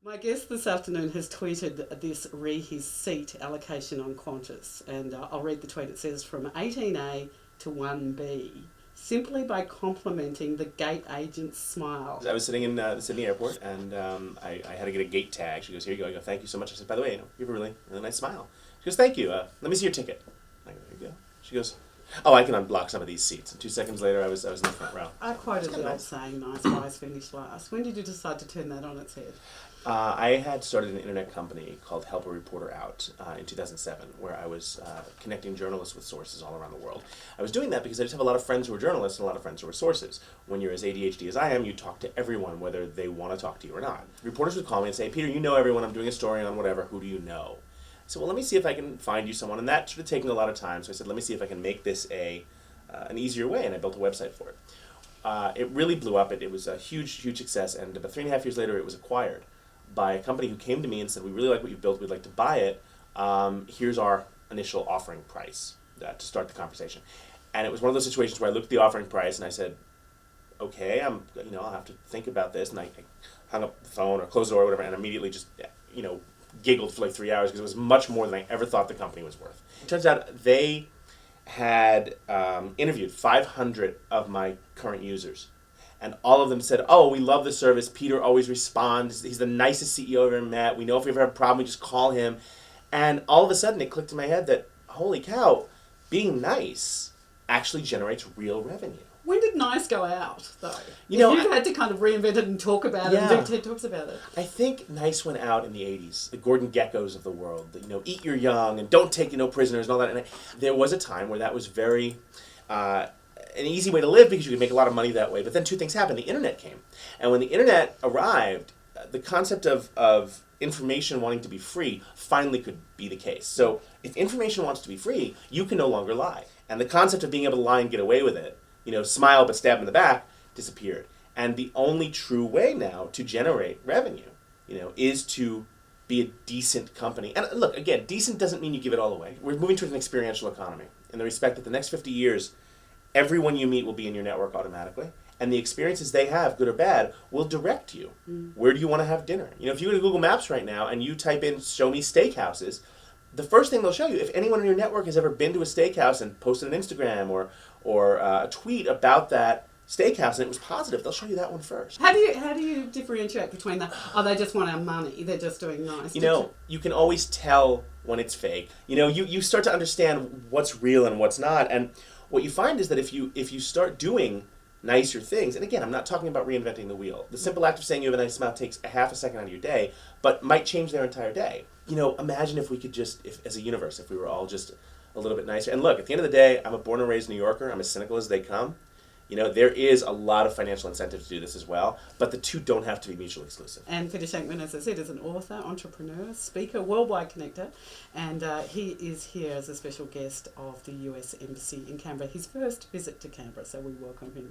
My guest this afternoon has tweeted this re his seat allocation on Qantas, and I'll read the tweet. It says, from 18A to 1B, simply by complimenting the gate agent's smile. I was sitting in the Sydney airport, and I had to get a gate tag. She goes, here you go. I go, thank you so much. I said, by the way, you have a really nice smile. She goes, thank you. Let me see your ticket. I go, there you go. She goes, oh, I can unblock some of these seats. And 2 seconds later, I was in the front row. I quoted the old saying, nice guys finish last. When did you decide to turn that on its head? I had started an internet company called Help a Reporter Out in 2007, where I was connecting journalists with sources all around the world. I was doing that because I just have a lot of friends who are journalists and a lot of friends who are sources. When you're as ADHD as I am, you talk to everyone, whether they want to talk to you or not. Reporters would call me and say, Peter, you know everyone, I'm doing a story on whatever, who do you know? I said, well, let me see if I can find you someone, and that sort of taking a lot of time, so I said, let me see if I can make this an easier way, and I built a website for it. It really blew up. It was a huge success, and about 3.5 years later, it was acquired by a company who came to me and said, we really like what you've built, we'd like to buy it. Here's our initial offering price to start the conversation. And it was one of those situations where I looked at the offering price and I said, okay, I'll have to think about this. And I hung up the phone or closed the door or whatever, and immediately just, giggled for like 3 hours because it was much more than I ever thought the company was worth. It turns out they had interviewed 500 of my current users. And all of them said, oh, we love the service. Peter always responds. He's the nicest CEO I've ever met. We know if we ever have a problem, we just call him. And all of a sudden, it clicked in my head that, holy cow, being nice actually generates real revenue. When did nice go out, though? You've had to kind of reinvent it and talk about it and do TED Talks about it. I think nice went out in the 80s. The Gordon Geckos of the world. Eat your young and don't take prisoners and all that. And there was a time where that was very... an easy way to live because you could make a lot of money that way. But then 2 things happened. The internet came. And when the internet arrived, the concept of information wanting to be free finally could be the case. So if information wants to be free, you can no longer lie. And the concept of being able to lie and get away with it, smile but stab in the back, disappeared. And the only true way now to generate revenue, is to be a decent company. And look, again, decent doesn't mean you give it all away. We're moving towards an experiential economy in the respect that the next 50 years, everyone you meet will be in your network automatically, and the experiences they have, good or bad, will direct you. Where do you want to have dinner? If you go to Google Maps right now and you type in show me steakhouses, the first thing they'll show you, if anyone in your network has ever been to a steakhouse and posted an Instagram or a tweet about that steakhouse and it was positive, they'll show you that one first. How do you differentiate between they just want our money, they're just doing nice? You can always tell when it's fake. You start to understand what's real and what's not, and what you find is that if you start doing nicer things, and again, I'm not talking about reinventing the wheel. The simple act of saying you have a nice smile takes a half a second out of your day, but might change their entire day. Imagine if we could as a universe, if we were all just a little bit nicer. And look, at the end of the day, I'm a born and raised New Yorker. I'm as cynical as they come. There is a lot of financial incentive to do this as well, but the two don't have to be mutually exclusive. And Peter Shankman, as I said, is an author, entrepreneur, speaker, worldwide connector, and he is here as a special guest of the US Embassy in Canberra, his first visit to Canberra, so we welcome him.